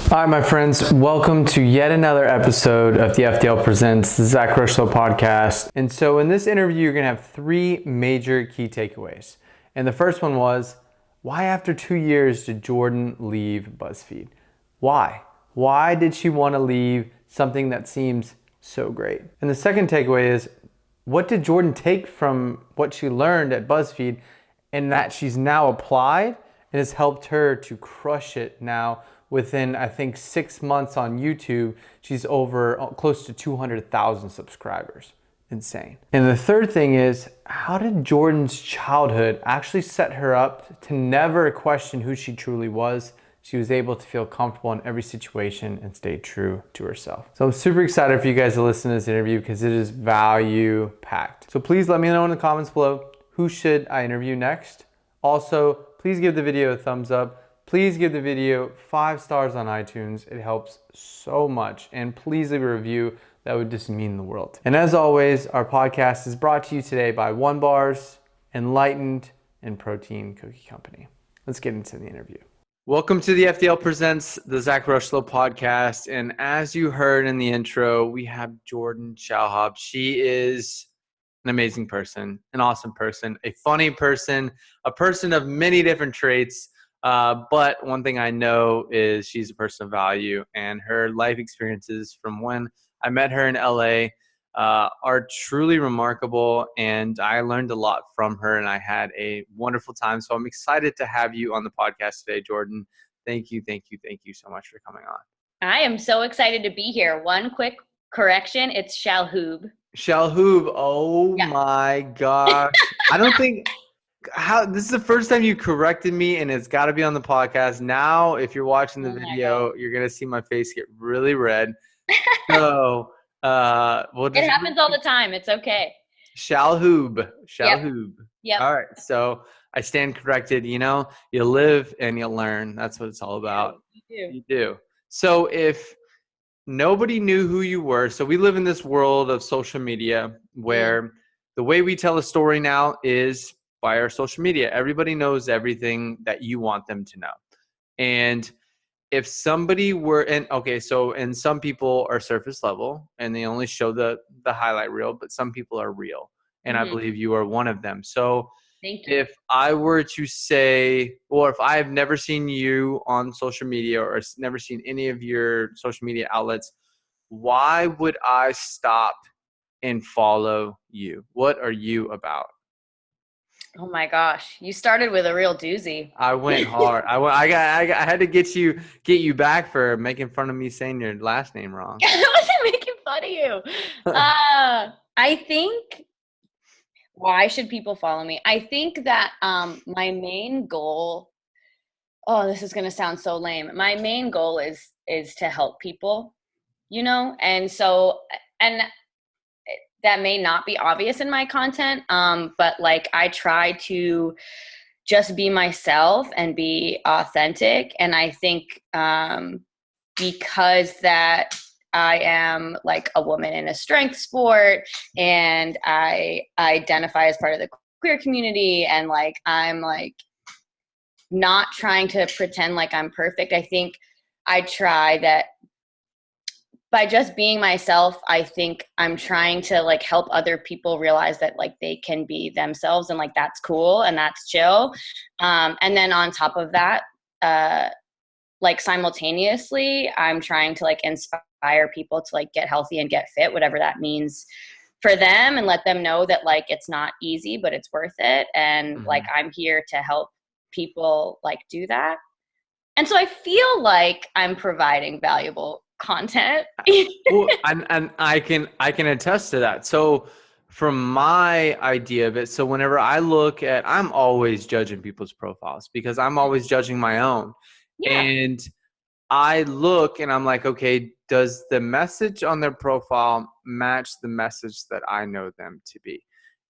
Hi, my friends. Welcome to yet another episode of the FDL Presents the Zach Rocheleau Podcast. And so in this interview, you're going to have three major key takeaways. And the first one was, why after 2 years did Jordan leave Buzzfeed? Why? Why did she want to leave something that seems so great? And the second takeaway is, what did Jordan take from what she learned at Buzzfeed and that she's now applied and has helped her to crush it now? Within, I think, 6 months on YouTube, she's over close to 200,000 subscribers. Insane. And the third thing is, how did Jordan's childhood actually set her up to never question who she truly was? She was able to feel comfortable in every situation and stay true to herself. So I'm super excited for you guys to listen to this interview because it is value packed. So please let me know in the comments below, who should I interview next? Also, please give the video a thumbs up. Please give the video 5 stars on iTunes. It helps so much. And please leave a review. That would just mean the world. And as always, our podcast is brought to you today by One Bars, Enlightened, and Protein Cookie Company. Let's get into the interview. Welcome to the FDL Presents the Zach Rocheleau Podcast. And as you heard in the intro, we have Jordan Shalhoub. She is an amazing person, an awesome person, a funny person, a person of many different traits. But one thing I know is she's a person of value, and her life experiences from when I met her in LA are truly remarkable, and I learned a lot from her, and I had a wonderful time. So I'm excited to have you on the podcast today, Jordan. Thank you so much for coming on. I am so excited to be here. One quick correction, it's Shalhoub. Shalhoub, oh yeah. My gosh. I don't think... this is the first time you corrected me, and it's got to be on the podcast. Now, if you're watching the video, you're going to see my face get really red. So, it happens all the time. It's okay. Shalhoub. Yep. All right. So I stand corrected. You know, you live and you learn. That's what it's all about. You do. So if nobody knew who you were, so we live in this world of social media where the way we tell a story now is by our social media. Everybody knows everything that you want them to know. And if somebody were and some people are surface level and they only show the highlight reel, but some people are real. And I believe you are one of them. So thank you. If I were to say, or if I have never seen you on social media or never seen any of your social media outlets, why would I stop and follow you? What are you about? Oh my gosh, you started with a real doozy. I went hard. I had to get you back for making fun of me saying your last name wrong. I wasn't making fun of you. I think, why should people follow me? I think that my main goal, this is going to sound so lame. My main goal is to help people, and so, and that may not be obvious in my content, but like I try to just be myself and be authentic. And I think because that I am like a woman in a strength sport and I identify as part of the queer community and like I'm like not trying to pretend like I'm perfect. I think I try that by just being myself, I think I'm trying to like help other people realize that like they can be themselves and like that's cool and that's chill. And then on top of that, like simultaneously, I'm trying to like inspire people to like get healthy and get fit, whatever that means for them, and let them know that like it's not easy, but it's worth it. And like I'm here to help people like do that. And so I feel like I'm providing valuable content. Well, and I can attest to that. So from my idea of it, so whenever I look at, I'm always judging people's profiles because I'm always judging my own. Yeah. And I look and I'm like, okay, does the message on their profile match the message that I know them to be?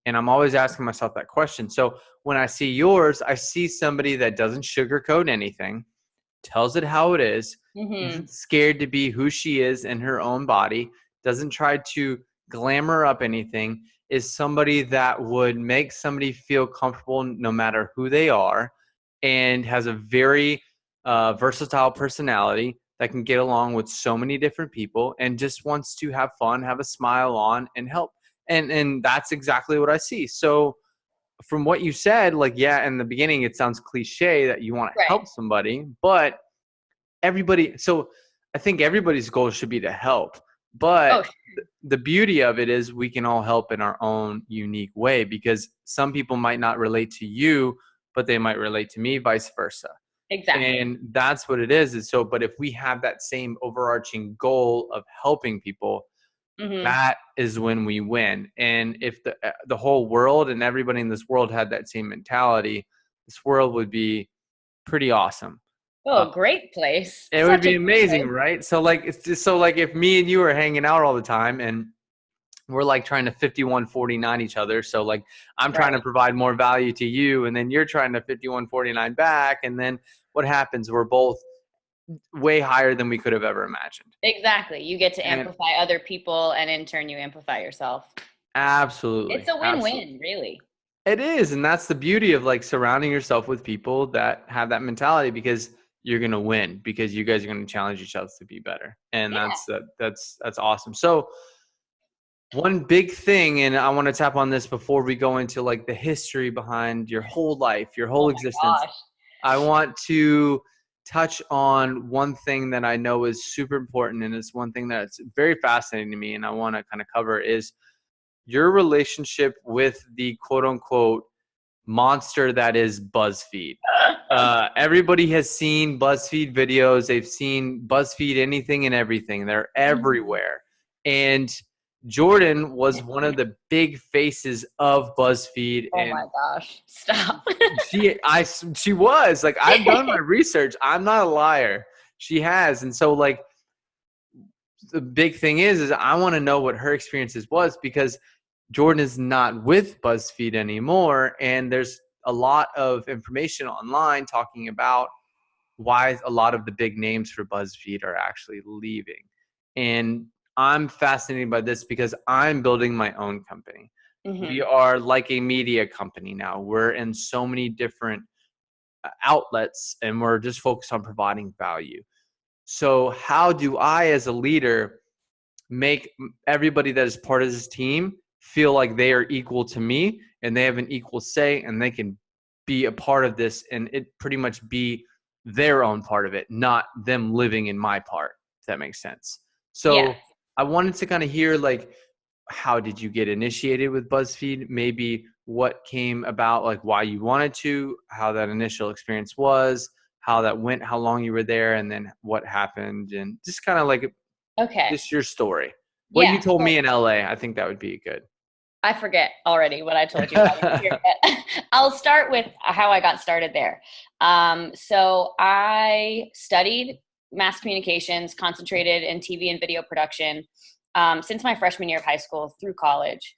And I'm always asking myself that question. So when I see yours, I see somebody that doesn't sugarcoat anything, tells it how it is, isn't scared to be who she is in her own body, doesn't try to glamour up anything, is somebody that would make somebody feel comfortable no matter who they are, and has a very versatile personality, that can get along with so many different people and just wants to have fun, have a smile on, and help. And that's exactly what I see. So from what you said, like, yeah, in the beginning, it sounds cliche that you want to Right. help somebody, but so I think everybody's goal should be to help. But the beauty of it is we can all help in our own unique way, because some people might not relate to you, but they might relate to me, vice versa. Exactly. And that's what it is so, but if we have that same overarching goal of helping people, that is when we win. And if the whole world and everybody in this world had that same mentality, this world would be pretty awesome. Great place. It would be amazing, right? So like, it's just so like if me and you are hanging out all the time and we're like trying to 51-49 each other. So like I'm trying to provide more value to you, and then you're trying to 51-49 back. And then what happens? We're both way higher than we could have ever imagined. Exactly. You get to amplify other people, and in turn you amplify yourself. Absolutely. It's a win-win, really. It is. And that's the beauty of like surrounding yourself with people that have that mentality, because you're going to win, because you guys are going to challenge each other to be better. And that's awesome. So one big thing, and I want to tap on this before we go into like the history behind your whole life, your whole existence. Gosh. I want to touch on one thing that I know is super important, and it's one thing that's very fascinating to me, and I want to kind of cover is your relationship with the quote unquote monster that is Buzzfeed. Everybody has seen Buzzfeed videos. They've seen Buzzfeed anything and everything. They're everywhere. And Jordan was one of the big faces of Buzzfeed. Oh my gosh. Stop. She was like, I've done my research. I'm not a liar. She has. And so like the big thing is I want to know what her experiences was, because Jordan is not with Buzzfeed anymore. And there's a lot of information online talking about why a lot of the big names for Buzzfeed are actually leaving. And I'm fascinated by this because I'm building my own company. We are like a media company now. We're in so many different outlets, and we're just focused on providing value. So how do I, as a leader, make everybody that is part of this team feel like they are equal to me and they have an equal say and they can be a part of this, and it pretty much be their own part of it, not them living in my part, if that makes sense. So I wanted to kind of hear, like, how did you get initiated with Buzzfeed? Maybe what came about, like why you wanted to, how that initial experience was, how that went, how long you were there, and then what happened, and just kind of like just your story. What you told me in LA, I think that would be good. I forget already what I told you. I'll start with how I got started there. So I studied mass communications, concentrated in TV and video production since my freshman year of high school through college.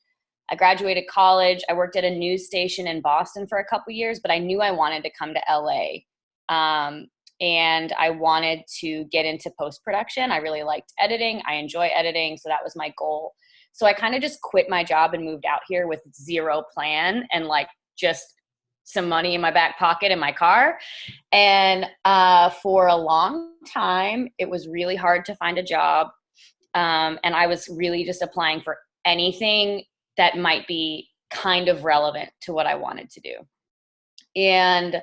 I graduated college. I worked at a news station in Boston for a couple years, but I knew I wanted to come to LA. And I wanted to get into post-production. I really liked editing. I enjoy editing. So that was my goal. So I kind of just quit my job and moved out here with zero plan and like just some money in my back pocket in my car. And for a long time, it was really hard to find a job. And I was really just applying for anything that might be kind of relevant to what I wanted to do. And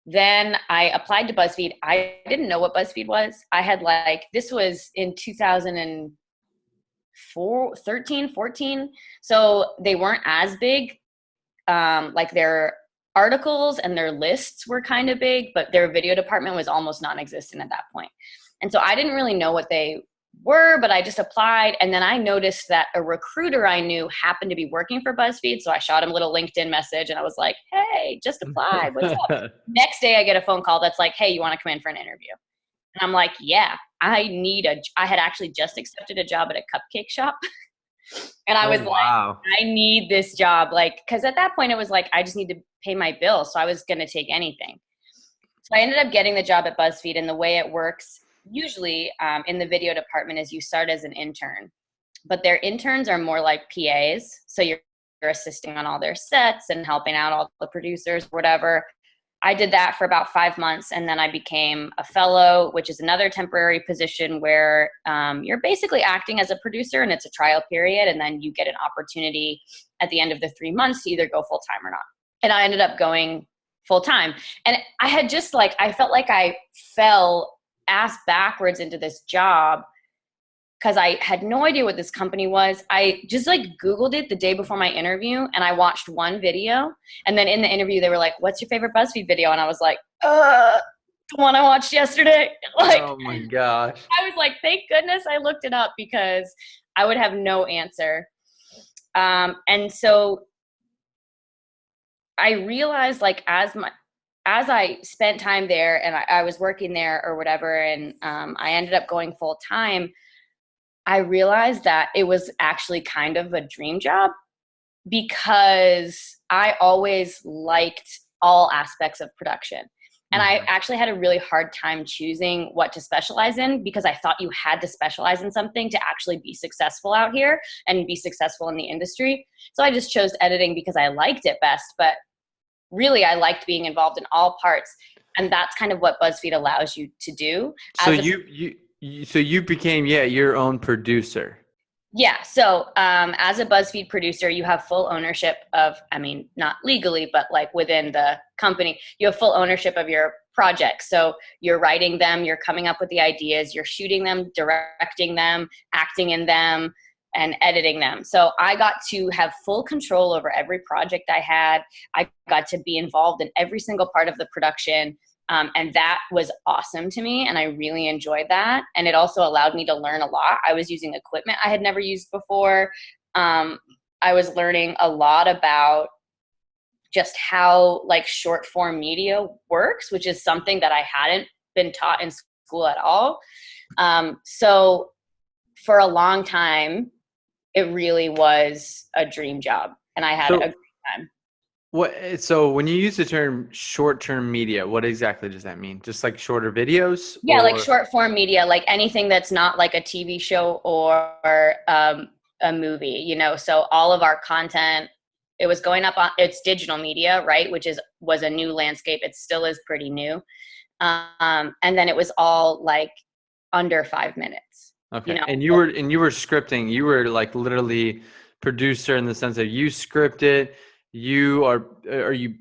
then I applied to Buzzfeed. I didn't know what Buzzfeed was. I had this was in 2013, 14. So they weren't as big. Like their articles and their lists were kind of big, but their video department was almost non-existent at that point. And so I didn't really know what they were, but I just applied. And then I noticed that a recruiter I knew happened to be working for Buzzfeed. So I shot him a little LinkedIn message and I was like, hey, just applied. What's up? Next day I get a phone call that's like, hey, you want to come in for an interview? And I'm like, yeah, I had actually just accepted a job at a cupcake shop. And I was like, I need this job. Like, cause at that point it was like, I just need to pay my bills. So I was going to take anything. So I ended up getting the job at Buzzfeed, and the way it works usually in the video department is you start as an intern, but their interns are more like PAs. So you're assisting on all their sets and helping out all the producers, whatever. I did that for about 5 months, and then I became a fellow, which is another temporary position where you're basically acting as a producer, and it's a trial period, and then you get an opportunity at the end of the 3 months to either go full time or not. And I ended up going full time, and I had just I felt like I fell ass backwards into this job because I had no idea what this company was. I just Googled it the day before my interview, and I watched one video. And then in the interview, they were like, "What's your favorite BuzzFeed video?" And I was like, the one I watched yesterday. Oh my gosh. I was like, thank goodness I looked it up because I would have no answer. And so I realized as I spent time there and I was working there or whatever, and I ended up going full time, I realized that it was actually kind of a dream job because I always liked all aspects of production. And I actually had a really hard time choosing what to specialize in because I thought you had to specialize in something to actually be successful out here and be successful in the industry. So I just chose editing because I liked it best. But really, I liked being involved in all parts. And that's kind of what BuzzFeed allows you to do. So you became, your own producer. Yeah. So as a BuzzFeed producer, you have full ownership of, not legally, but within the company, you have full ownership of your projects. So you're writing them, you're coming up with the ideas, you're shooting them, directing them, acting in them, and editing them. So I got to have full control over every project I had. I got to be involved in every single part of the production. And that was awesome to me, and I really enjoyed that. And it also allowed me to learn a lot. I was using equipment I had never used before. I was learning a lot about just how short form media works, which is something that I hadn't been taught in school at all. So for a long time, it really was a dream job, and I had a great time. So when you use the term short-term media, what exactly does that mean? Just shorter videos? Yeah, short form media, anything that's not a TV show or a movie, So all of our content, it was going up on, it's digital media, right? Which was a new landscape. It still is pretty new. And then it was all under 5 minutes. Okay. And you were scripting. You were literally producer in the sense that you script it. Are you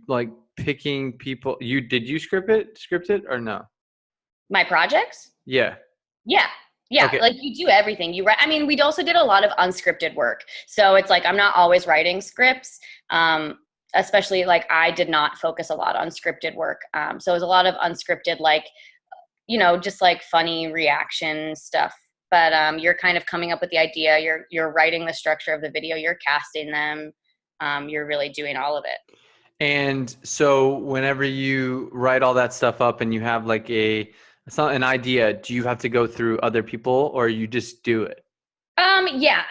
picking people? Did you script it or no? My projects? Yeah. Yeah. Okay. You do everything. You write. We also did a lot of unscripted work. So it's I'm not always writing scripts. Especially I did not focus a lot on scripted work. So it was a lot of unscripted, just funny reaction stuff. But you're kind of coming up with the idea. You're writing the structure of the video. You're casting them. You're really doing all of it. And so whenever you write all that stuff up and you have an idea, do you have to go through other people or you just do it? Yeah,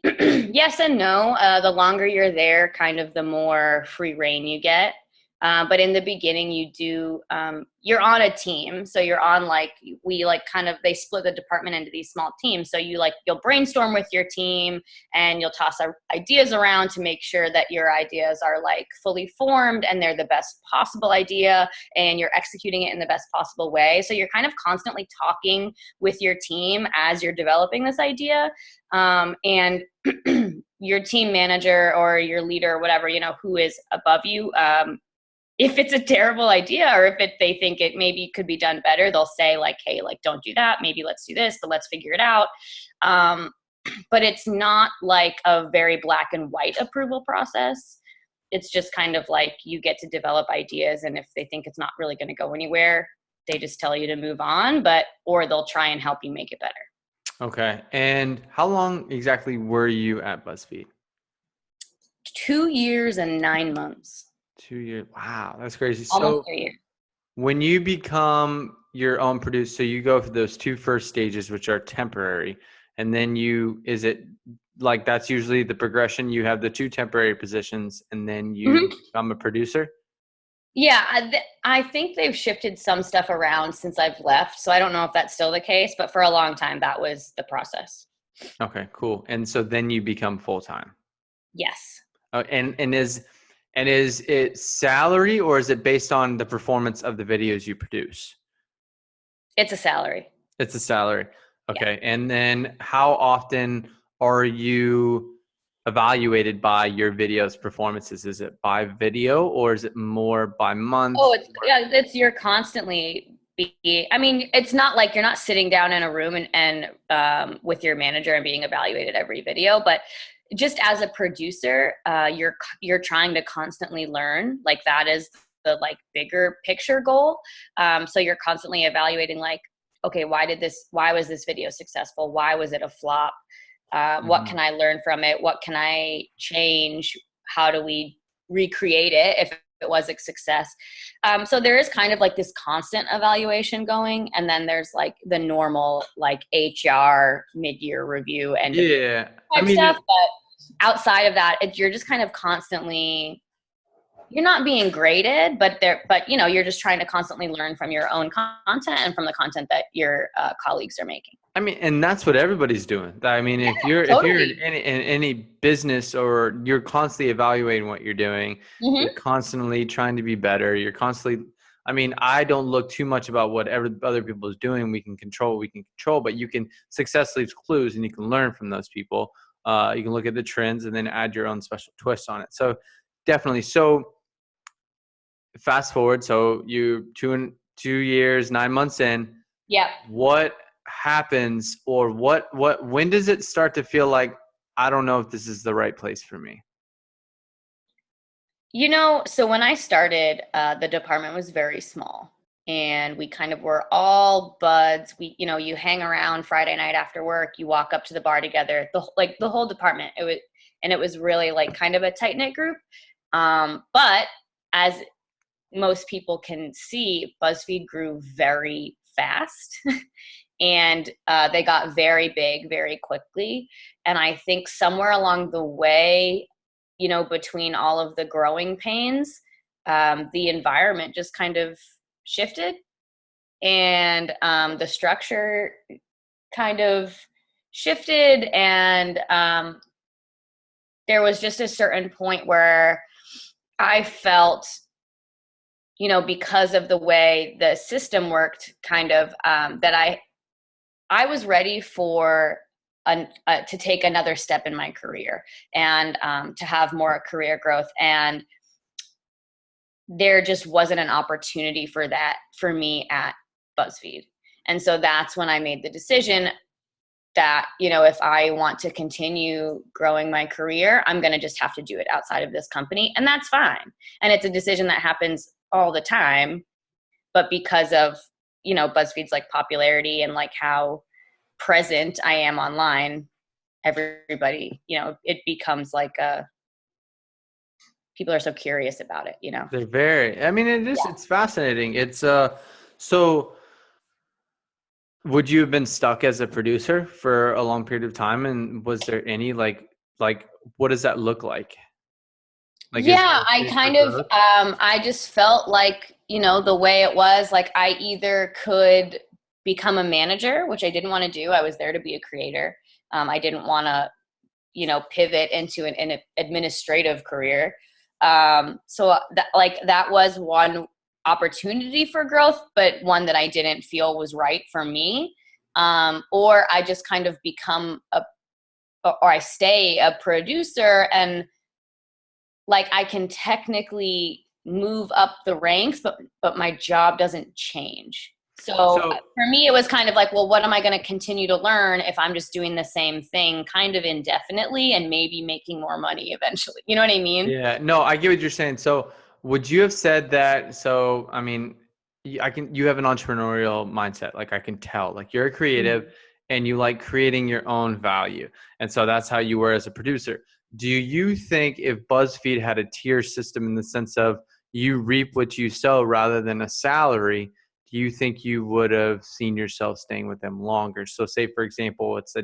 yes and no. The longer you're there, kind of the more free reign you get. But in the beginning you're on a team. So you're on they split the department into these small teams. So you'll brainstorm with your team and you'll toss ideas around to make sure that your ideas are fully formed and they're the best possible idea and you're executing it in the best possible way. So you're kind of constantly talking with your team as you're developing this idea. And your team manager or your leader or whatever, who is above you, if it's a terrible idea or if they think it maybe could be done better, they'll say hey, don't do that. Maybe let's do this, but let's figure it out. But it's not a very black and white approval process. It's just kind of you get to develop ideas. And if they think it's not really going to go anywhere, they just tell you to move on, or they'll try and help you make it better. Okay. And how long exactly were you at BuzzFeed? 2 years and 9 months. 2 years. Wow, that's crazy. Almost 3 years. When you become your own producer, so you go for those two first stages, which are temporary, and then is it that's usually the progression? You have the two temporary positions, and then you become a producer? Yeah, I think they've shifted some stuff around since I've left, so I don't know if that's still the case, but for a long time, that was the process. Okay, cool. And so then you become full-time? Yes. And And is it salary or is it based on the performance of the videos you produce? It's a salary. It's a salary. Yeah. Okay. And then how often are you evaluated by your videos performances? Is it by video or is it more by month? Oh, you're constantly I mean, it's not like you're not sitting down in a room and with your manager and being evaluated every video, but just as a producer, you're trying to constantly learn. Like that is the like bigger picture goal. So you're constantly evaluating like, okay, why was this video successful? Why was it a flop? What can I learn from it? What can I change? How do we recreate it if it was a success? So there is kind of like this constant evaluation going, and then there's like the normal like HR mid-year review and Yeah. I type mean, stuff. But outside of that, you're just kind of constantly, you're not being graded, but you're just trying to constantly learn from your own content and from the content that your colleagues are making. I mean, and that's what everybody's doing. I mean, Yeah, if you're totally. in any business or you're constantly evaluating what you're doing, Mm-hmm. you're constantly trying to be better. You're constantly, I mean, I don't look too much about what other people is doing. We can control, but you can success leaves clues and you can learn from those people. You can look at the trends and then add your own special twist on it. So definitely. So fast forward. So you 2 years, 9 months in. Yep. What happens or when does it start to feel like I don't know if this is the right place for me? So when I started, the department was very small and we kind of were all buds. You hang around Friday night after work, you walk up to the bar together, the whole department. It was really like kind of a tight knit group. But as most people can see, Buzzfeed grew very fast and they got very big very quickly. And I think somewhere along the way, between all of the growing pains, the environment just kind of shifted and the structure kind of shifted. And there was just a certain point where I felt, because of the way the system worked, kind of that I was ready for to take another step in my career and to have more career growth. And there just wasn't an opportunity for that for me at BuzzFeed. And so that's when I made the decision that, if I want to continue growing my career, I'm going to just have to do it outside of this company. And that's fine. And it's a decision that happens all the time. But because of, BuzzFeed's like popularity and like how present I am online, everybody, it becomes like people are so curious about it. They're very, I mean, it's fascinating. It's so would you have been stuck as a producer for a long period of time? And was there any like what does that look like? Like, is Yeah, there I space for kind of, growth? I just felt like, the way it was, like I either could become a manager, which I didn't want to do. I was there to be a creator. I didn't want to, pivot into an administrative career. So that was one opportunity for growth, but one that I didn't feel was right for me. Or I just kind of or I stay a producer and like I can technically move up the ranks, but my job doesn't change. So So for me, it was kind of like, well, what am I going to continue to learn if I'm just doing the same thing kind of indefinitely and maybe making more money eventually? You know what I mean? yeah, no, I get what you're saying. So would you have said that? So, I mean, you have an entrepreneurial mindset. Like I can tell, like you're a creative Mhm. and you like creating your own value. And so that's how you were as a producer. Do you think if BuzzFeed had a tier system in the sense of you reap what you sow rather than a salary, do you think you would have seen yourself staying with them longer? So say, for example, it's a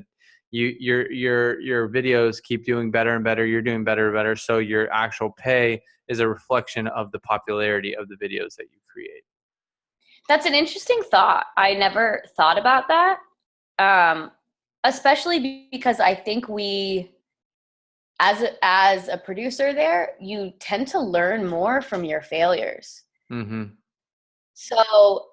your videos keep doing better and better, you're doing better and better, so your actual pay is a reflection of the popularity of the videos that you create. That's an interesting thought. I never thought about that. Um, Especially because I think as a producer there, you tend to learn more from your failures. Mm-hmm. So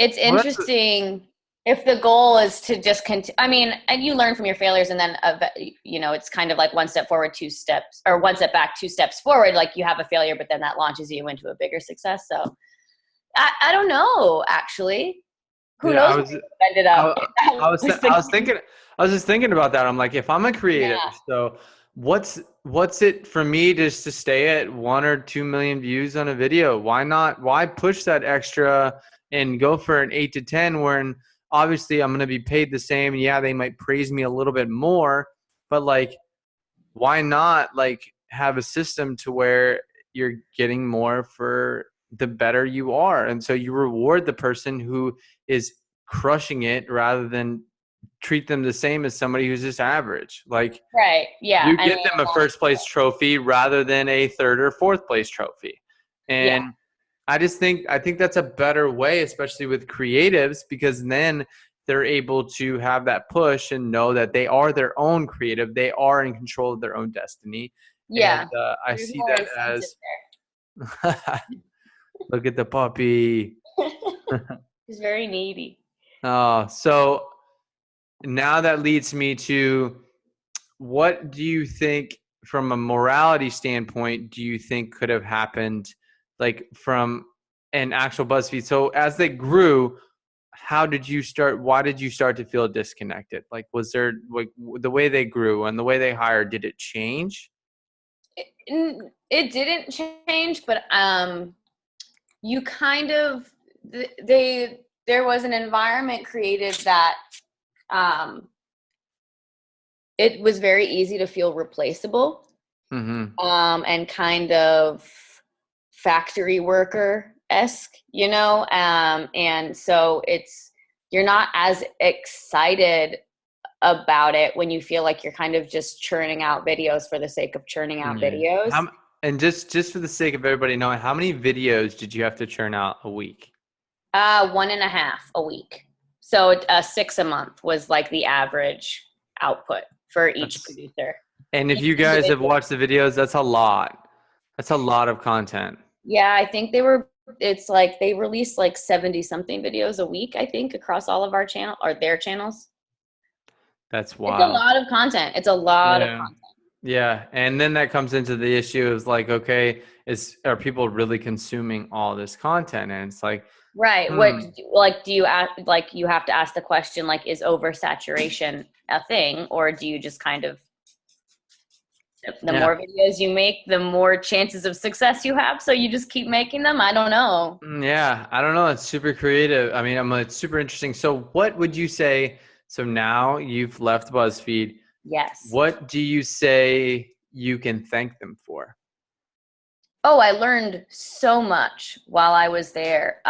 it's Well, interesting if the goal is to just continue. I mean, and you learn from your failures, and then it's kind of like one step forward, one step back, 2 steps forward. Like you have a failure, but then that launches you into a bigger success. So I don't know, actually. Who yeah, knows where you ended up? I was just thinking about that. I'm like, if I'm a creative, Yeah. so what's it for me just to stay at 1 or 2 million views on a video? Why push that extra and go for an 8 to 10 when obviously I'm going to be paid the same. Yeah, they might praise me a little bit more, but like, why not like have a system to where you're getting more for the better you are? And so you reward the person who is crushing it rather than treat them the same as somebody who's just average. Like, Right. Yeah. you I get mean, them a first place trophy rather than a third or fourth place trophy. yeah. And I think that's a better way, especially with creatives, because then they're able to have that push and know that they are their own creative. They are in control of their own destiny. And Yeah. I There's see more that incentive as, look at the puppy. there. He's very needy. So now that leads me to, what do you think from a morality standpoint do you think could have happened, like from an actual BuzzFeed? So as they grew, why did you start to feel disconnected? Like, was there like the way they grew and the way they hired, did it change? It didn't change, but you kind of there was an environment created that um it was very easy to feel replaceable, Mm-hmm. and kind of factory worker-esque, and so you're not as excited about it when you feel like you're kind of just churning out videos for the sake of churning out Yeah. videos. And just for the sake of everybody knowing, how many videos did you have to churn out a week? 1.5 a week. So 6 a month was like the average output for each That's, producer. and if Each you guys have individual. watched the videos, that's a lot. That's a lot of content. Yeah, I think it's like they release like 70 something videos a week, I think, across all of our channel or their channels. That's It's a wild. lot of content. It's a lot of Yeah. content. Yeah. And then that comes into the issue of like, okay, are people really consuming all this content? And it's like, Right. hmm, Do you ask, like, you have to ask the question, like, is oversaturation a thing? Or do you just kind of, the yeah. more videos you make, the more chances of success you have. So you just keep making them. I don't know. Yeah, I don't know. It's super creative. I mean, it's super interesting. So what would you say? So now you've left BuzzFeed. Yes. What do you say you can thank them for? Oh, I learned so much while I was there.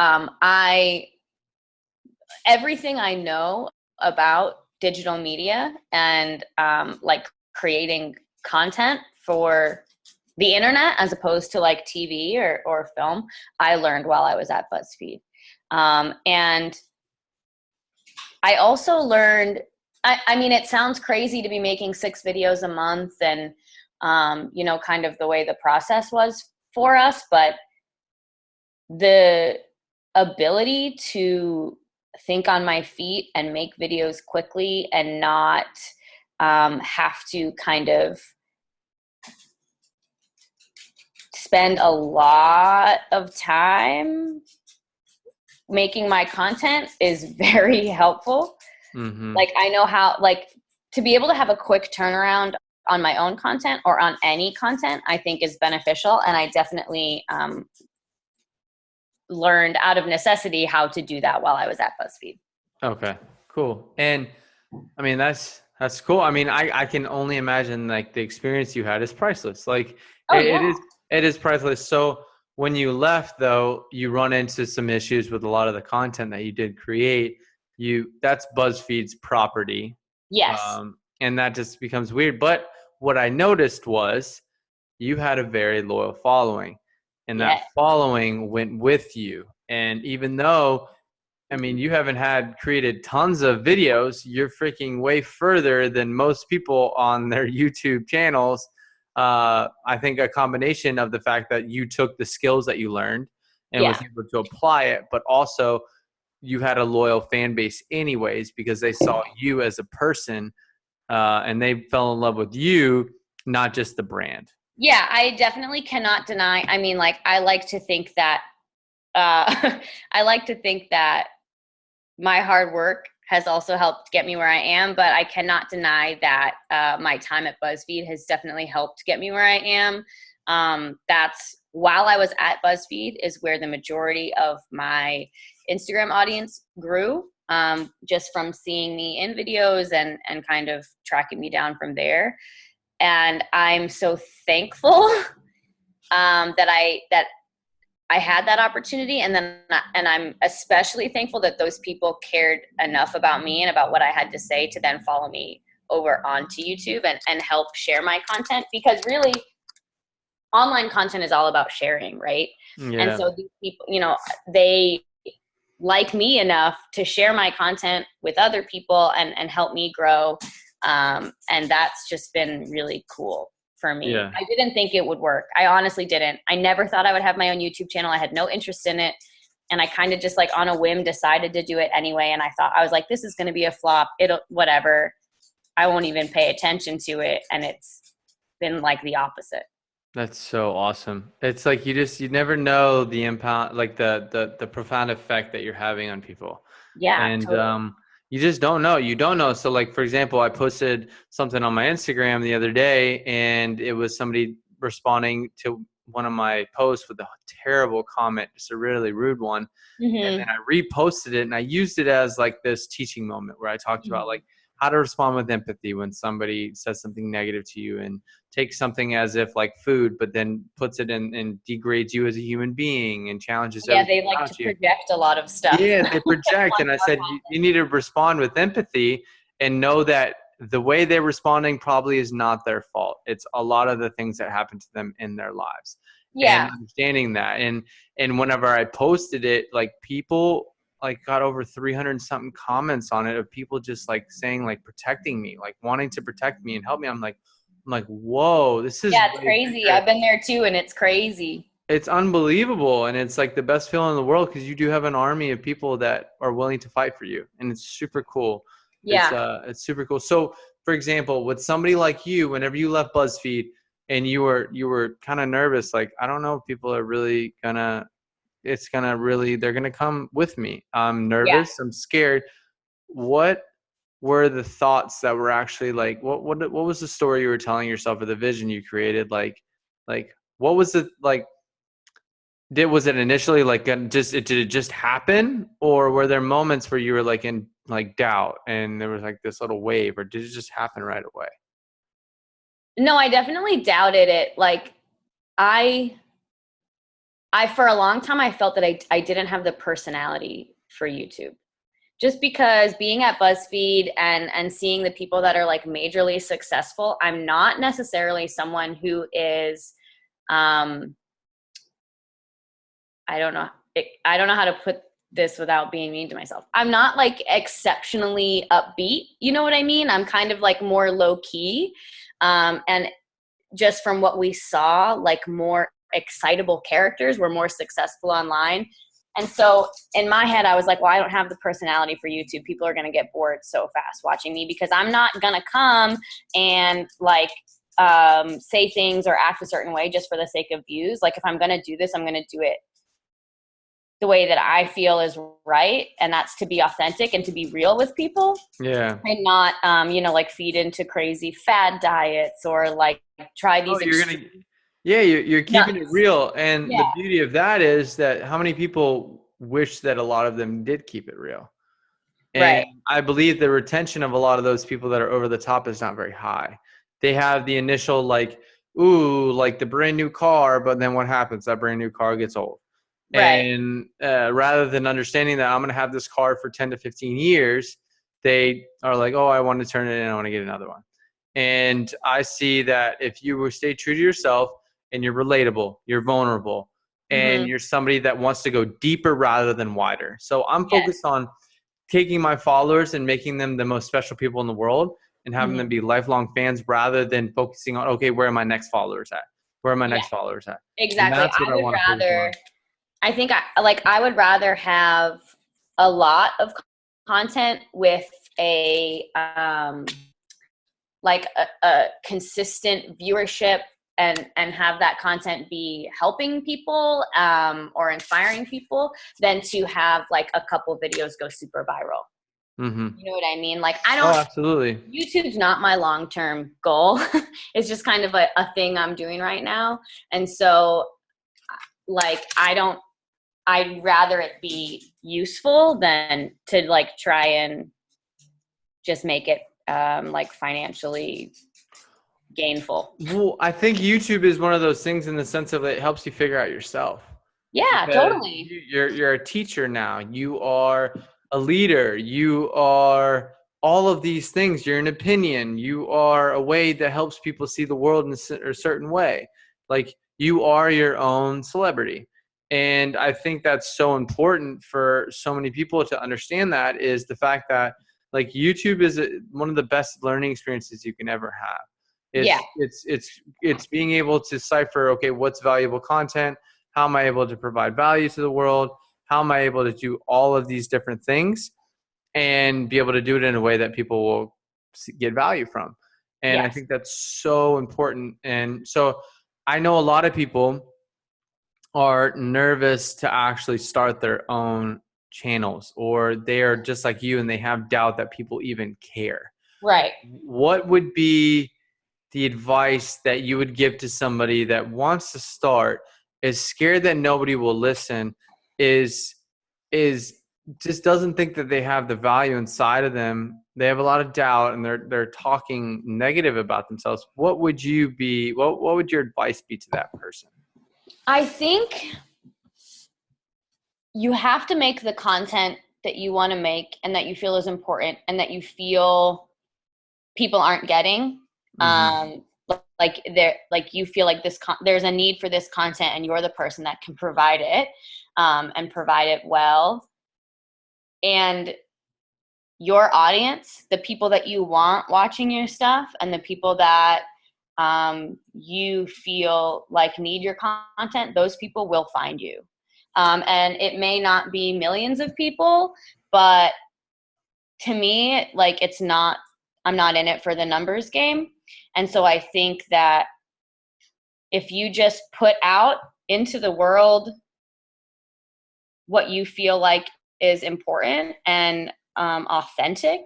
Everything I know about digital media and like creating content for the internet as opposed to like TV or film, I learned while I was at BuzzFeed. And I also learned, I mean, it sounds crazy to be making 6 videos a month and, kind of the way the process was for us, but the ability to think on my feet and make videos quickly and not have to kind of spend a lot of time making my content is very helpful. Mm-hmm. Like, I know how, like, to be able to have a quick turnaround on my own content or on any content, I think is beneficial. And I definitely learned out of necessity how to do that while I was at BuzzFeed. Okay, cool. And I mean, that's cool. I mean, I can only imagine like the experience you had is priceless. Like Oh, yeah. it is priceless. So when you left though, you run into some issues with a lot of the content that you did create. That's BuzzFeed's property. Yes. And that just becomes weird. But what I noticed was you had a very loyal following, and Yeah. that following went with you. And even though I mean, you haven't created tons of videos. You're freaking way further than most people on their YouTube channels. I think a combination of the fact that you took the skills that you learned and was able to apply it, but also you had a loyal fan base anyways, because they saw you as a person, and they fell in love with you, not just the brand. Yeah, I definitely cannot deny. I mean, like, I like to think that I like to think that my hard work has also helped get me where I am, but I cannot deny that my time at Buzzfeed has definitely helped get me where I am. That's while I was at Buzzfeed is where the majority of my Instagram audience grew, just from seeing me in videos and kind of tracking me down from there. And I'm so thankful that I had that opportunity, and I'm especially thankful that those people cared enough about me and about what I had to say to then follow me over onto YouTube and help share my content, because really online content is all about sharing, right? Yeah. And so these people, you know, they like me enough to share my content with other people and help me grow. And that's just been really cool for me. Yeah. I didn't think it would work. I honestly didn't. I never thought I would have my own YouTube channel. I had no interest in it. And I kind of just like on a whim decided to do it anyway. And I was like, this is going to be a flop. It'll, whatever. I won't even pay attention to it. And it's been like the opposite. That's so awesome. It's like you never know the impact, like the profound effect that you're having on people. Yeah. And totally. you just don't know. You don't know. So like, for example, I posted something on my Instagram the other day, and it was somebody responding to one of my posts with a terrible comment, just a really rude one. Mm-hmm. And then I reposted it, and I used it as like this teaching moment where I talked about like how to respond with empathy when somebody says something negative to you, and takes something as if like food, but then puts it in and degrades you as a human being and challenges. Yeah, they like to project a lot of stuff. Yeah, they project. And I said, you need to respond with empathy and know that the way they're responding probably is not their fault. It's a lot of the things that happen to them in their lives. Yeah. And understanding that. And whenever I posted it, like people like got over 300 something comments on it of people just like saying like protecting me, like wanting to protect me and help me. I'm like, whoa, this is. Yeah, it's crazy. I've been there too, and it's crazy. It's unbelievable. And it's like the best feeling in the world, because you do have an army of people that are willing to fight for you. And it's super cool. Yeah. It's super cool. So for example, with somebody like you, whenever you left Buzzfeed and you were kind of nervous, like, I don't know if people are really they're gonna come with me. I'm nervous. I'm scared. What were the thoughts that were actually like, what was the story you were telling yourself, or the vision you created? Like what was it like? Was it initially like did it just happen, or were there moments where you were like in like doubt and there was like this little wave, or did it just happen right away? No, I definitely doubted it. Like I for a long time I felt that I didn't have the personality for YouTube. Just because being at Buzzfeed and seeing the people that are like majorly successful, I'm not necessarily someone who is I don't know how to put this without being mean to myself. I'm not like exceptionally upbeat. You know what I mean? I'm kind of like more low key. And just from what we saw, like more excitable characters were more successful online. And so in my head, I was like, well, I don't have the personality for YouTube. People are going to get bored so fast watching me, because I'm not going to come and like say things or act a certain way just for the sake of views. Like if I'm going to do this, I'm going to do it the way that I feel is right. And that's to be authentic and to be real with people. Yeah. And not, like feed into crazy fad diets or like try these. You're keeping it real. And Yeah. the beauty of that is that how many people wish that a lot of them did keep it real. And right. I believe the retention of a lot of those people that are over the top is not very high. They have the initial like, ooh, like the brand new car, but then what happens? That brand new car gets old. Right. And rather than understanding that I'm going to have this car for 10 to 15 years, they are like, oh, I want to turn it in. I want to get another one. And I see that if you stay true to yourself and you're relatable, you're vulnerable, and you're somebody that wants to go deeper rather than wider. So I'm Yes. focused on taking my followers and making them the most special people in the world and having them be lifelong fans rather than focusing on, okay, where are my next followers at? Where are my next followers at? Exactly. And that's what I want to focus on. I think I would rather have a lot of content with a consistent viewership and have that content be helping people or inspiring people than to have like a couple videos go super viral. You know what I mean? Like Absolutely. YouTube's not my long-term goal. It's just kind of a thing I'm doing right now. And so like I'd rather it be useful than to like try and just make it like financially gainful. Well, I think YouTube is one of those things in the sense of it helps you figure out yourself. Yeah, Because totally. You're a teacher now. You are a leader. You are all of these things. You're an opinion. You are a way that helps people see the world in a certain way. Like you are your own celebrity. And I think that's so important for so many people to understand that is the fact that like YouTube is one of the best learning experiences you can ever have. It's being able to decipher, okay, what's valuable content? How am I able to provide value to the world? How am I able to do all of these different things and be able to do it in a way that people will get value from? And I think that's so important. And so I know a lot of people are nervous to actually start their own channels, or they are just like you and they have doubt that people even care. Right. What would be the advice that you would give to somebody that wants to start, is scared that nobody will listen, is just doesn't think that they have the value inside of them? They have a lot of doubt and they're talking negative about themselves. What would your advice be to that person? I think you have to make the content that you want to make and that you feel is important and that you feel people aren't getting. Like you feel like there's a need for this content and you're the person that can provide it and provide it well. And your audience, the people that you want watching your stuff and the people that you feel like need your content, those people will find you. And it may not be millions of people, but to me, like I'm not in it for the numbers game. And so I think that if you just put out into the world what you feel like is important and authentic,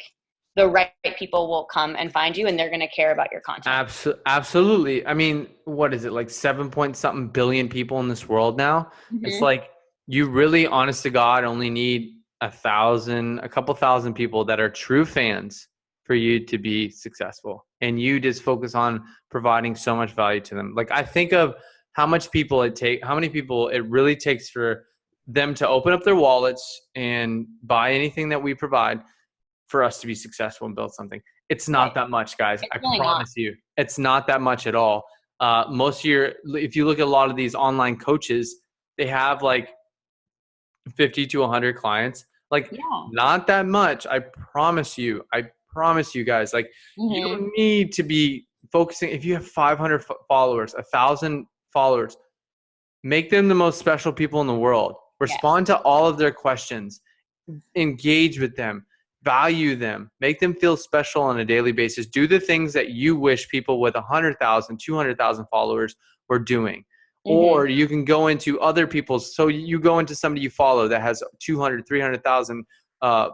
the right people will come and find you and they're going to care about your content. Absolutely. I mean, what is it, like 7 billion people in this world now? It's like you really, honest to God, only need a couple thousand people that are true fans for you to be successful. And you just focus on providing so much value to them. Like I think of how many people it really takes for them to open up their wallets and buy anything that we provide for us to be successful and build something. It's not that much, guys. I promise you, it's not that much at all. If you look at a lot of these online coaches, they have like 50 to 100 clients. Like not that much. I promise you guys, like you don't need to be focusing. If you have 500 followers, 1,000 followers, make them the most special people in the world. Respond to all of their questions, engage with them, value them, make them feel special on a daily basis. Do the things that you wish people with 100,000, 200,000 followers were doing. Or you can go into other people's. So you go into somebody you follow that has 200, 300,000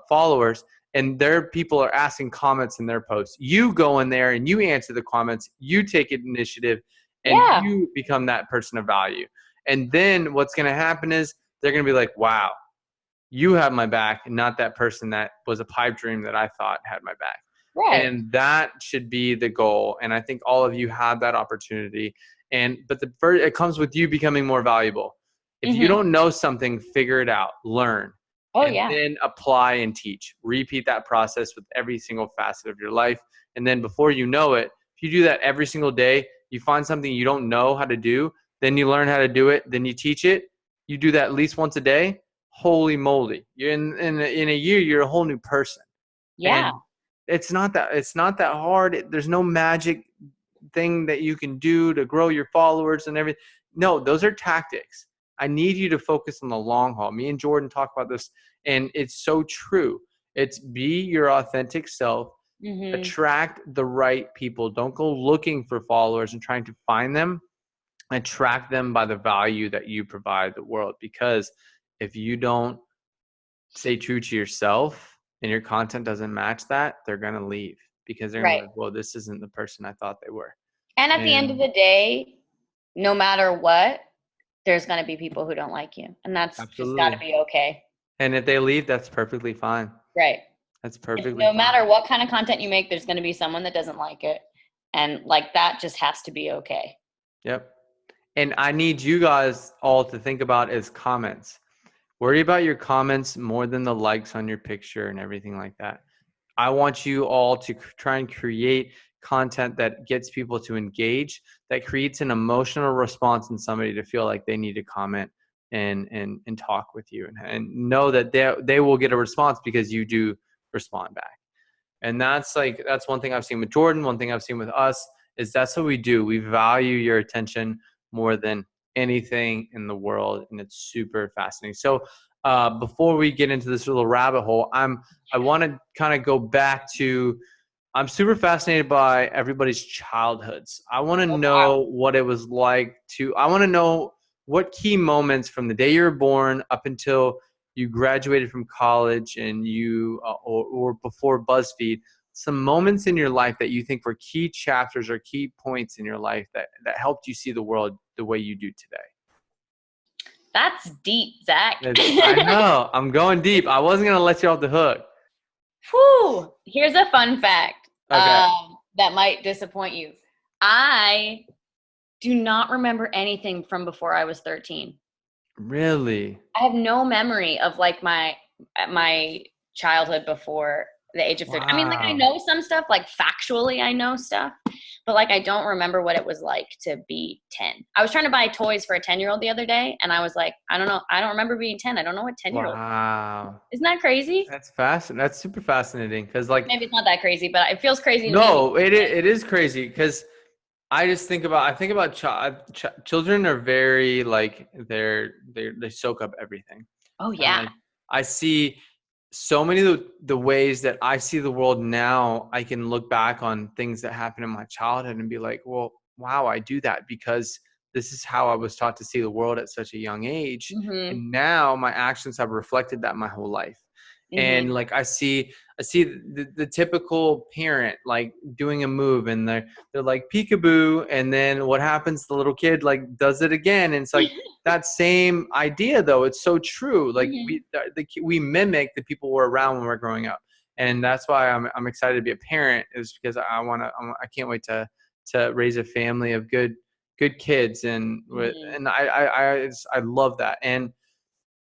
followers, and their people are asking comments in their posts. You go in there and you answer the comments. You take initiative, and you become that person of value. And then what's going to happen is they're going to be like, wow, you have my back, and not that person that was a pipe dream that I thought had my back. Right. And that should be the goal. And I think all of you have that opportunity. But it comes with you becoming more valuable. If you don't know something, figure it out, learn, then apply and teach. Repeat that process with every single facet of your life. And then before you know it, if you do that every single day, you find something you don't know how to do, then you learn how to do it, then you teach it, You do that at least once a day. Holy moly. You're in a year, you're a whole new person. Yeah. And it's not that hard. There's no magic thing that you can do to grow your followers and everything. No, those are tactics. I need you to focus on the long haul. Me and Jordan talk about this, and it's so true. It's be your authentic self, attract the right people. Don't go looking for followers and trying to find them. Attract them by the value that you provide the world. Because if you don't stay true to yourself and your content doesn't match that, they're going to leave because they're going to be like, well, this isn't the person I thought they were. And at the end of the day, no matter what, there's going to be people who don't like you. And that's just got to be okay. And if they leave, that's perfectly fine. Right. That's perfectly no fine. Matter what kind of content you make, there's going to be someone that doesn't like it. And like that just has to be okay. Yep. And I need you guys all to think about is comments. Worry about your comments more than the likes on your picture and everything like that. I want you all to try and create content that gets people to engage, that creates an emotional response in somebody to feel like they need to comment and talk with you and know that they will get a response because you do respond back. And that's one thing I've seen with Jordan. One thing I've seen with us is that's what we do. We value your attention more than anything in the world. And it's super fascinating. So before we get into this little rabbit hole, I want to kind of go back to, I'm super fascinated by everybody's childhoods. I want to know what it was like I want to know what key moments from the day you were born up until you graduated from college and you, or before Buzzfeed, some moments in your life that you think were key chapters or key points in your life that helped you see the world the way you do today. That's deep, Zach. I know. I'm going deep. I wasn't going to let you off the hook. Whew. Here's a fun fact that might disappoint you. I do not remember anything from before I was 13. Really? I have no memory of like my childhood before the age of 13. Wow. I mean, like I know some stuff, like factually I know stuff, but like I don't remember what it was like to be 10. I was trying to buy toys for a 10-year-old the other day, and I was like, I don't know. I don't remember being 10. I don't know what 10-year-old. Wow. Isn't that crazy? That's fascinating. That's super fascinating because like maybe it's not that crazy, but it feels crazy to me. No, it is crazy because I think about children are very like they soak up everything. Oh yeah. Like, I see so many of the ways that I see the world now. I can look back on things that happened in my childhood and be like, well, wow, I do that because this is how I was taught to see the world at such a young age. And now my actions have reflected that my whole life. And like I see the typical parent like doing a move and they're like peekaboo, and then what happens? The little kid like does it again, and it's like that same idea though. It's so true. Like we mimic the people we're around when we're growing up, and that's why I'm excited to be a parent, is because I can't wait to raise a family of good kids, and I love that. And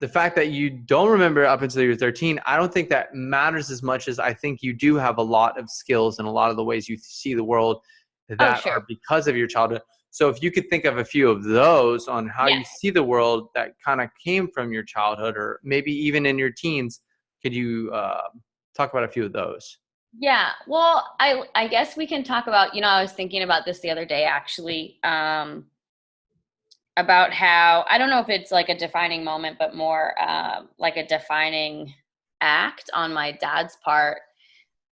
the fact that you don't remember up until you're 13, I don't think that matters as much as I think you do have a lot of skills and a lot of the ways you see the world that are because of your childhood. So if you could think of a few of those on how you see the world that kind of came from your childhood or maybe even in your teens, could you talk about a few of those? Yeah, well, I guess we can talk about, I was thinking about this the other day actually, about how, I don't know if it's like a defining moment, but more like a defining act on my dad's part.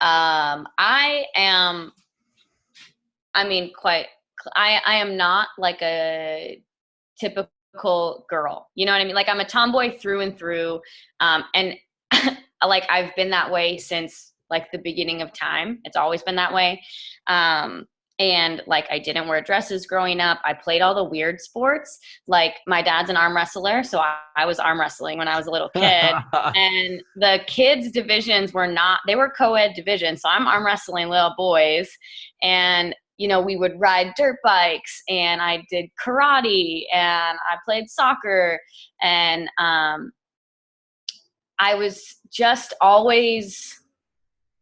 I am not like a typical girl. You know what I mean? Like I'm a tomboy through and through. And like I've been that way since like the beginning of time. It's always been that way. And like I didn't wear dresses growing up. I played all the weird sports. Like my dad's an arm wrestler, so I was arm wrestling when I was a little kid. And the kids divisions they were co-ed divisions. So I'm arm wrestling little boys. And we would ride dirt bikes, and I did karate, and I played soccer, and I was just always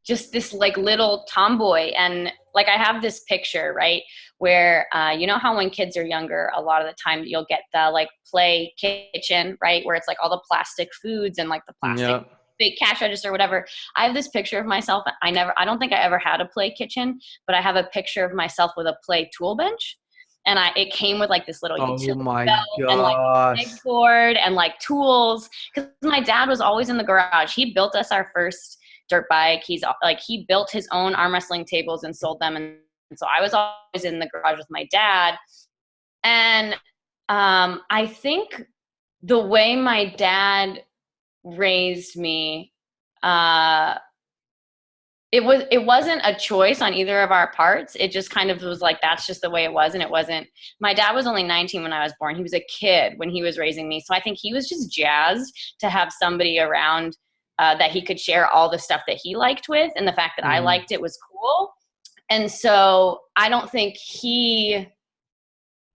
just this like little tomboy. And like I have this picture, right, where you know how when kids are younger, a lot of the time you'll get the like play kitchen, right, where it's like all the plastic foods and like the plastic Yep. big cash register, whatever. I have this picture of myself. I don't think I ever had a play kitchen, but I have a picture of myself with a play tool bench. And it came with like this little Oh utility my belt and like gosh. big board and like tools. Because my dad was always in the garage. He built us our first dirt bike. He built his own arm wrestling tables and sold them. And so I was always in the garage with my dad. And I think the way my dad raised me, it wasn't a choice on either of our parts. It just kind of was like, that's just the way it was. And it wasn't, my dad was only 19 when I was born. He was a kid when he was raising me. So I think he was just jazzed to have somebody around that he could share all the stuff that he liked with. And the fact that I liked it was cool. And so I don't think he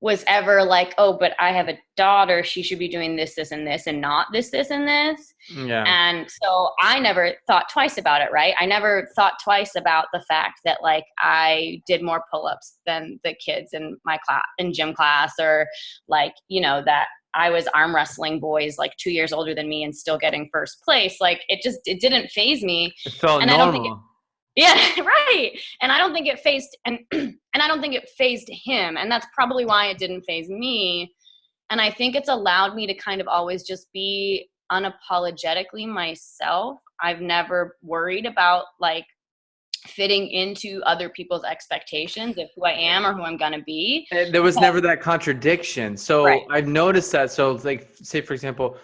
was ever like, oh, but I have a daughter, she should be doing this, this, and this, and not this, this, and this. Yeah. And so I never thought twice about it, right? I never thought twice about the fact that like I did more pull-ups than the kids in my class, in gym class, or like, you know, that I was arm wrestling boys like 2 years older than me and still getting first place. Like it didn't faze me. It felt And I don't think normal. yeah, right. And I don't think it phased and I don't think it phased him. And that's probably why it didn't phase me. And I think it's allowed me to kind of always just be unapologetically myself. I've never worried about like fitting into other people's expectations of who I am or who I'm gonna be. And there was never that contradiction. So Right. I've noticed that. So like, say for example,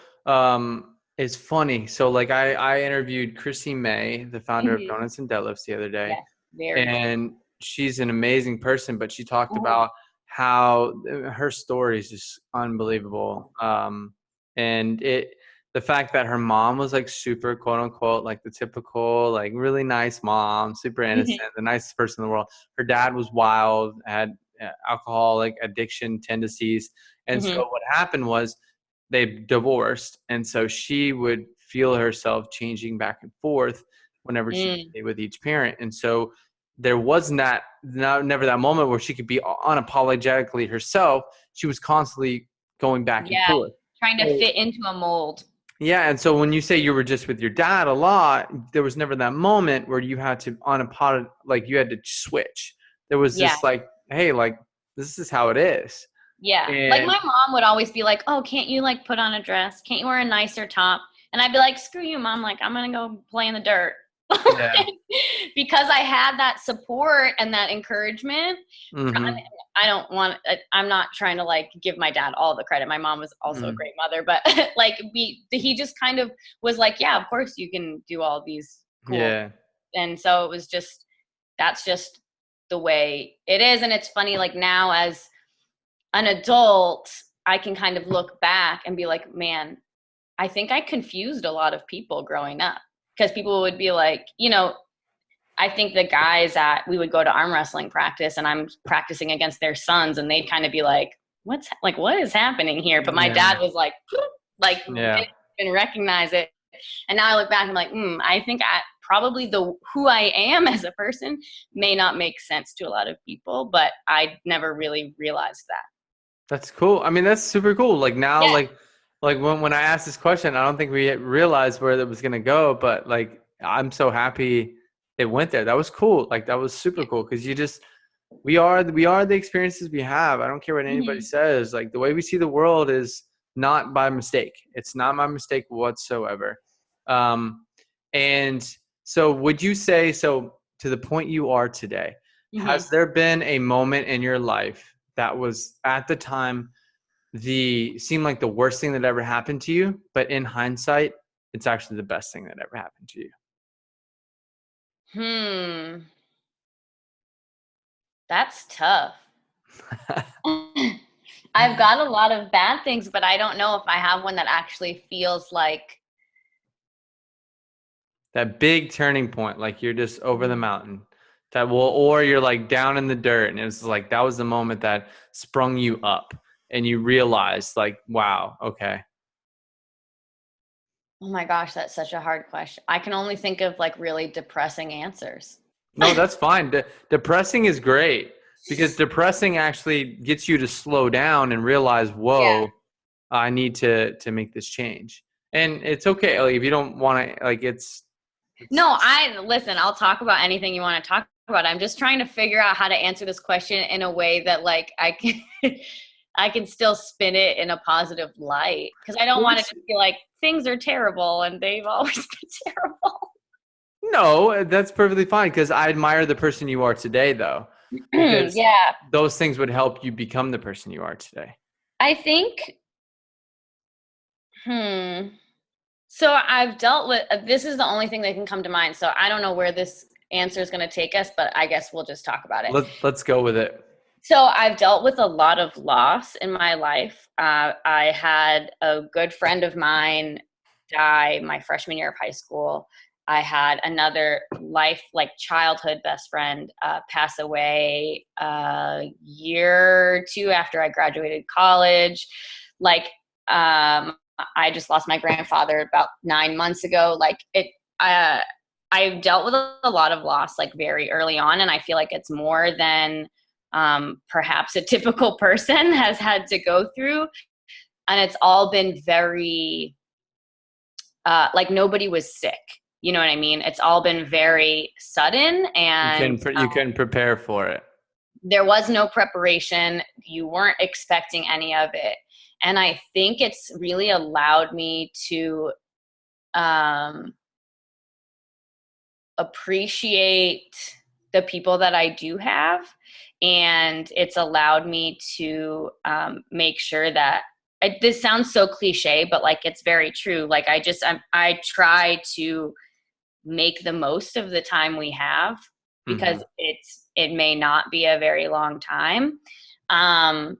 it's funny. So like I interviewed Chrissy May, the founder of Mm-hmm. Donuts and Deadlifts, the other day, Yes. Very cool. and she's an amazing person. But she talked Mhm. about how her story is just unbelievable. And the fact that her mom was like super quote unquote like the typical like really nice mom, super innocent, the nicest person in the world. Her dad was wild, had alcoholic addiction tendencies, and so Mm-hmm. what happened was they divorced, and so she would feel herself changing back and forth whenever she Mm. stayed with each parent. And so there wasn't never that moment where she could be unapologetically herself. She was constantly going back and Yeah. forth. Trying to So, fit into a mold. yeah, and so when you say you were just with your dad a lot, there was never that moment where you had to like you had to switch. There was Yeah. this like, hey, like this is how it is. Yeah. Like And my mom would always be like, oh, can't you like put on a dress? Can't you wear a nicer top? And I'd be like, screw you, mom. Like, I'm going to go play in the dirt. yeah. Because I had that support and that encouragement. Hmm. I'm not trying to like give my dad all the credit. My mom was also a great mother, but like he just kind of was like, yeah, of course you can do all these cool. Yeah. And so it was just, that's just the way it is. And it's funny, like now as an adult, I can kind of look back and be like, man, I think I confused a lot of people growing up, because people would be like, you know, I think the guys we would go to arm wrestling practice and I'm practicing against their sons and they'd kind of be like, what is happening here? But my Yeah. dad was like Yeah. didn't even recognize it. And now I look back and I'm like, I think probably who I am as a person may not make sense to a lot of people, but I never really realized that. That's cool. I mean, that's super cool. Like now, Yeah. like when I asked this question, I don't think we realized where it was gonna go, but like I'm so happy it went there. That was cool. Like that was super cool because we are the experiences we have. I don't care what anybody Mhm. says. Like the way we see the world is not by mistake. It's not my mistake whatsoever. And so would you say, so to the point you are today, has Mhm. there been a moment in your life that was at the time seemed like the worst thing that ever happened to you, but in hindsight, it's actually the best thing that ever happened to you? That's tough. I've got a lot of bad things, but I don't know if I have one that actually feels like, That big turning point, like you're just over the mountain or you're like down in the dirt. And it was like, that was the moment that sprung you up and you realized like, wow, okay. oh my gosh, that's such a hard question. I can only think of like really depressing answers. No, that's fine. Depressing is great because depressing actually gets you to slow down and realize, Yeah. whoa, I need to make this change. And it's okay. Like if you don't want to, like No, listen, I'll talk about anything you want to talk about. I'm just trying to figure out how to answer this question in a way that like I can I can still spin it in a positive light, because I don't want it to feel like things are terrible and they've always been terrible. No, that's perfectly fine because I admire the person you are today, though, because Yeah. those things would help you become the person you are today. I think, so I've dealt with, this is the only thing that can come to mind. So I don't know where this answer is going to take us, but I guess we'll just talk about it. Let's go with it. So I've dealt with a lot of loss in my life. I had a good friend of mine die my freshman year of high school. I had another childhood best friend pass away a year or two after I graduated college. I just lost my grandfather about 9 months ago. I've dealt with a lot of loss like very early on, and I feel like it's more than perhaps a typical person has had to go through. And it's all been very, like nobody was sick. You know what I mean? It's all been very sudden, and You can prepare for it. There was no preparation. You weren't expecting any of it. And I think it's really allowed me to appreciate the people that I do have. And it's allowed me to make sure that this sounds so cliche, but like it's very true. Like I try to make the most of the time we have, because it may not be a very long time. But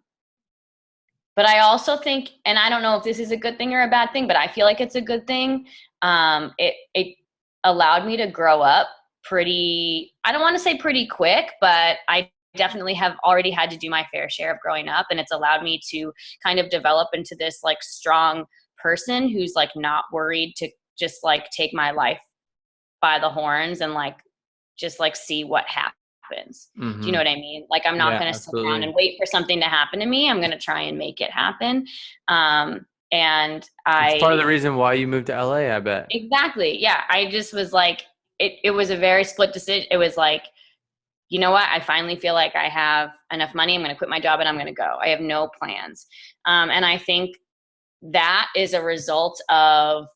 I also think, and I don't know if this is a good thing or a bad thing, but I feel like it's a good thing. It allowed me to grow up pretty, I don't want to say pretty quick, but I definitely have already had to do my fair share of growing up. And it's allowed me to kind of develop into this like strong person who's like not worried to just like take my life by the horns and like just like see what happens. Do you know what I mean? Like I'm not going to sit down and wait for something to happen to me. I'm going to try and make it happen. And it's part of the reason why you moved to LA, I bet. Exactly. Yeah. I just was like, it was a very split decision. It was like, you know what? I finally feel like I have enough money. I'm going to quit my job and I'm going to go. I have no plans. And I think that is a result of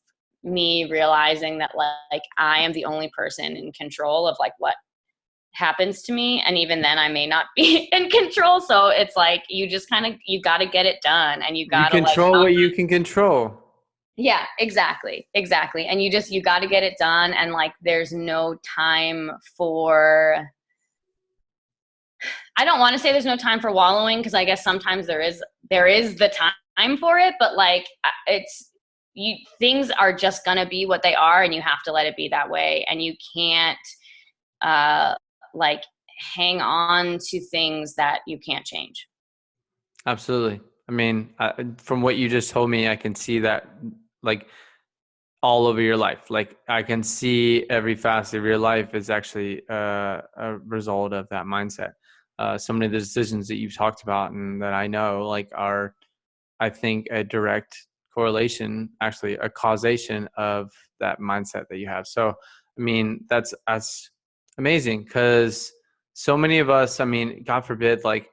me realizing that like I am the only person in control of like what happens to me, and even then I may not be in control. So it's like you just kind of, you got to get it done, and you got to control what you can control. Yeah, exactly. And you got to get it done, and like there's no time for, I don't want to say there's no time for wallowing, because I guess sometimes there is the time for it, but like things are just gonna be what they are, and you have to let it be that way, and you can't like hang on to things that you can't change. Absolutely. I mean, from what you just told me, I can see that like all over your life. Like I can see every facet of your life is actually a result of that mindset. So many of the decisions that you've talked about and that I know like are, I think, a direct correlation, actually a causation of that mindset that you have. So, I mean, that's amazing, because so many of us, I mean, God forbid, like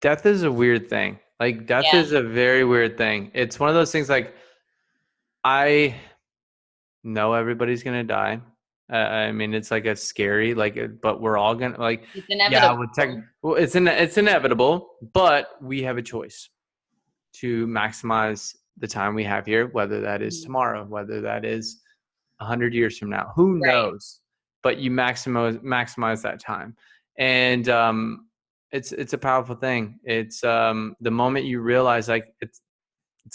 death is a weird thing. Like death is a very weird thing. It's one of those things like I know everybody's going to die. I mean, it's like a scary, like, but we're all going to like, it's inevitable. It's inevitable, but we have a choice to maximize the time we have here, whether that is tomorrow, whether that is 100 years from now, who knows, but you maximize that time. And, it's a powerful thing. It's, the moment you realize like it's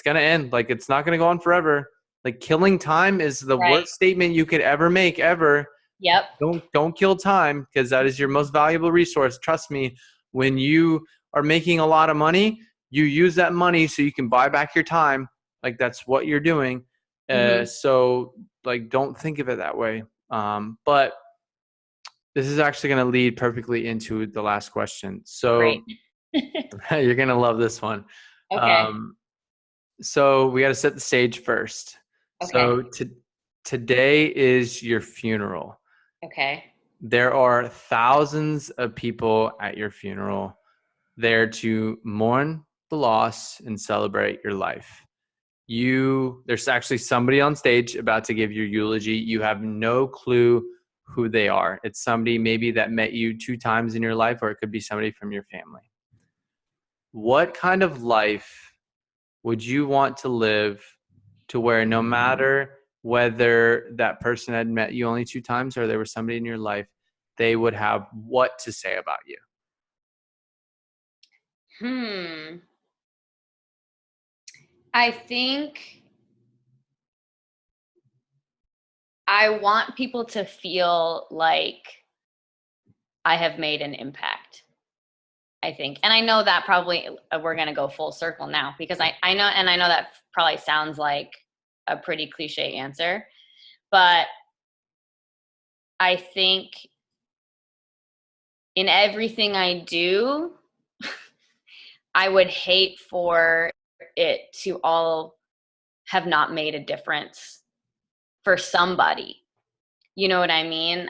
going to end, like it's not going to go on forever. Like killing time is the worst statement you could ever make ever. Yep. Don't kill time, because that is your most valuable resource. Trust me, when you are making a lot of money, you use that money so you can buy back your time. Like that's what you're doing. So like, don't think of it that way. But this is actually going to lead perfectly into the last question. Great. So you're going to love this one. Okay. Um, so we got to set the stage first. Okay. So today is your funeral. Okay. There are thousands of people at your funeral there to mourn the loss and celebrate your life. There's actually somebody on stage about to give your eulogy. You have no clue who they are. It's somebody maybe that met you 2 times in your life, or it could be somebody from your family. What kind of life would you want to live to where no matter whether that person had met you only 2 times or there was somebody in your life, they would have what to say about you? I think I want people to feel like I have made an impact. I think. And I know that probably we're going to go full circle now because I know, and I know that probably sounds like a pretty cliche answer, but I think in everything I do, I would hate for it to all have not made a difference for somebody. You know what I mean?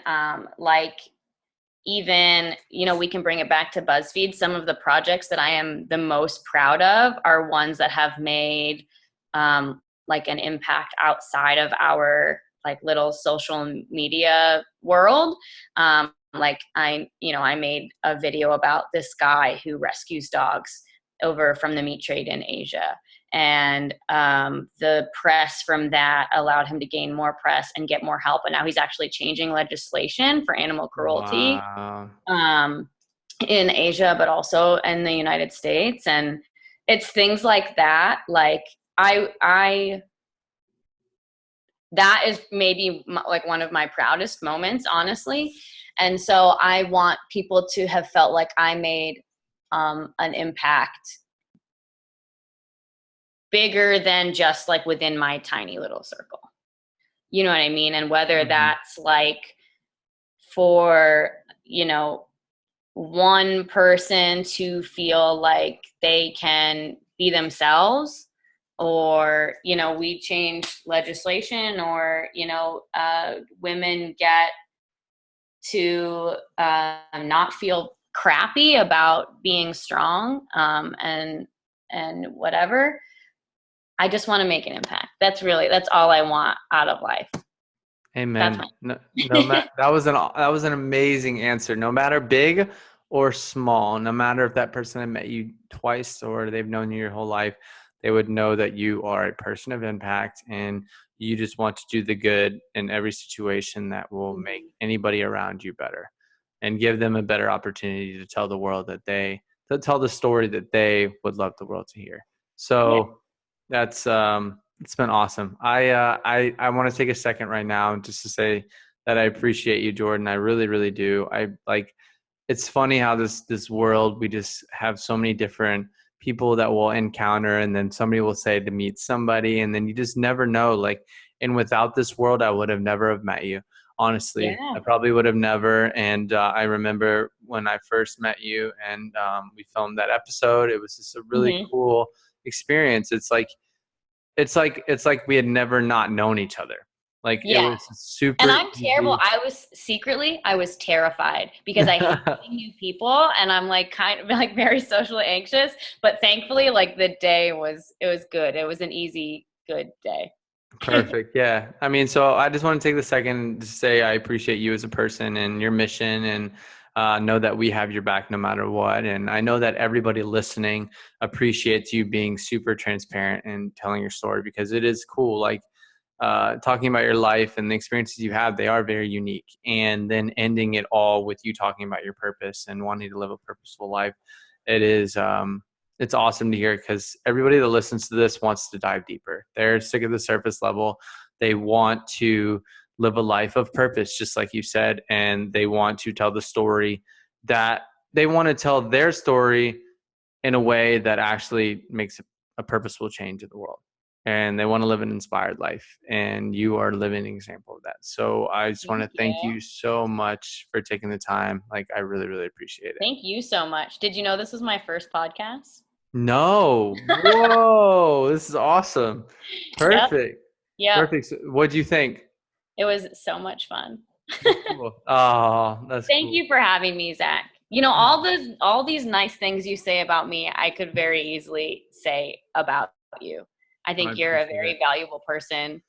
Like, even, we can bring it back to Buzzfeed. Some of the projects that I am the most proud of are ones that have made like an impact outside of our like little social media world. Like I made a video about this guy who rescues dogs over from the meat trade in Asia. And the press from that allowed him to gain more press and get more help. And now he's actually changing legislation for animal cruelty Wow. in Asia, but also in the United States. And it's things like that. Like that is maybe like one of my proudest moments, honestly. And so I want people to have felt like I made an impact bigger than just like within my tiny little circle. You know what I mean? And whether that's like for, one person to feel like they can be themselves, or, we change legislation, or, women get to not feel crappy about being strong, and whatever. I just want to make an impact. That's all I want out of life. That's Amen. my That was an amazing answer. No matter big or small, no matter if that person had met you twice or they've known you your whole life, they would know that you are a person of impact and you just want to do the good in every situation that will make anybody around you better and give them a better opportunity to tell the world to tell the story that they would love the world to hear. So that's it's been awesome. I want to take a second right now just to say that I appreciate you, Jordan. I really, really do. It's funny how this world, we just have so many different people that we'll encounter, and then somebody will say to meet somebody, and then you just never know. Like, and without this world, I would have never have met you. Honestly, Yeah. I probably would have never. And I remember when I first met you, and we filmed that episode. It was just a really cool experience. It's like we had never not known each other. Like, it Yeah. was super And I'm terrible. easy. I was terrified because I hate meeting new people, and I'm like kind of like very socially anxious, but thankfully like the day was good. It was an easy, good day. Perfect. Yeah. I mean, so I just want to take the second to say I appreciate you as a person and your mission, and know that we have your back no matter what. And I know that everybody listening appreciates you being super transparent and telling your story, because it is cool. Like, talking about your life and the experiences you have, they are very unique. And then ending it all with you talking about your purpose and wanting to live a purposeful life. It's awesome to hear, because everybody that listens to this wants to dive deeper. They're sick of the surface level. They want to live a life of purpose, just like you said, and they want to tell the story that they want to tell their story in a way that actually makes a purposeful change in the world. and they want to live an inspired life. And you are living an example of that. So I just want to Thank thank you. you so much for taking the time. Like, I really, really appreciate it. Thank you so much. Did you know this was my first podcast? No. Whoa. This is awesome. Yep. Perfect. Yep. Perfect. So what do you think? It was so much fun. Cool. Oh, that's Thank cool. you for having me, Zach. You know, all these nice things you say about me, I could very easily say about you. I I think you're a appreciate it. very valuable person,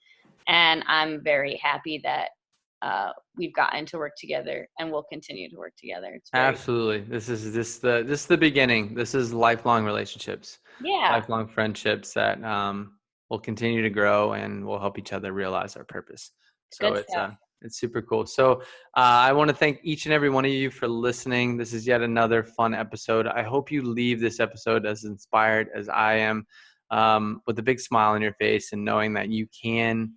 and I'm very happy that we've gotten to work together and we'll continue to work together. It's very Absolutely. This is the beginning. This is lifelong relationships, yeah, lifelong friendships that will continue to grow and will help each other realize our purpose. So good stuff. it's super cool. So I want to thank each and every one of you for listening. This is yet another fun episode. I hope you leave this episode as inspired as I am, with a big smile on your face and knowing that you can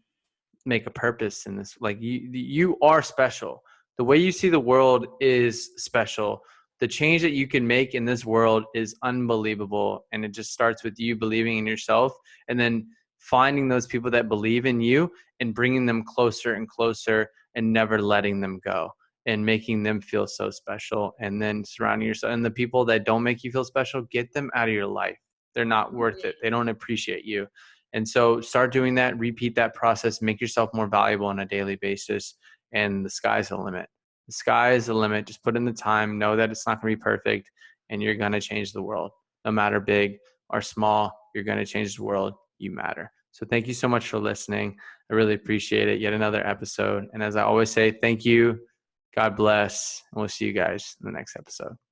make a purpose in this. Like, you are special. The way you see the world is special. The change that you can make in this world is unbelievable, and it just starts with you believing in yourself, and then finding those people that believe in you and bringing them closer and closer and never letting them go and making them feel so special, and then surrounding yourself, and the people that don't make you feel special, get them out of your life. They're not worth it. They don't appreciate you. And so start doing that, repeat that process, make yourself more valuable on a daily basis, and the sky's the limit. The sky is the limit. Just put in the time, know that it's not going to be perfect, and you're going to change the world. No matter big or small, you're going to change the world. You matter. So thank you so much for listening. I really appreciate it. Yet another episode. And as I always say, thank you. God bless. And we'll see you guys in the next episode.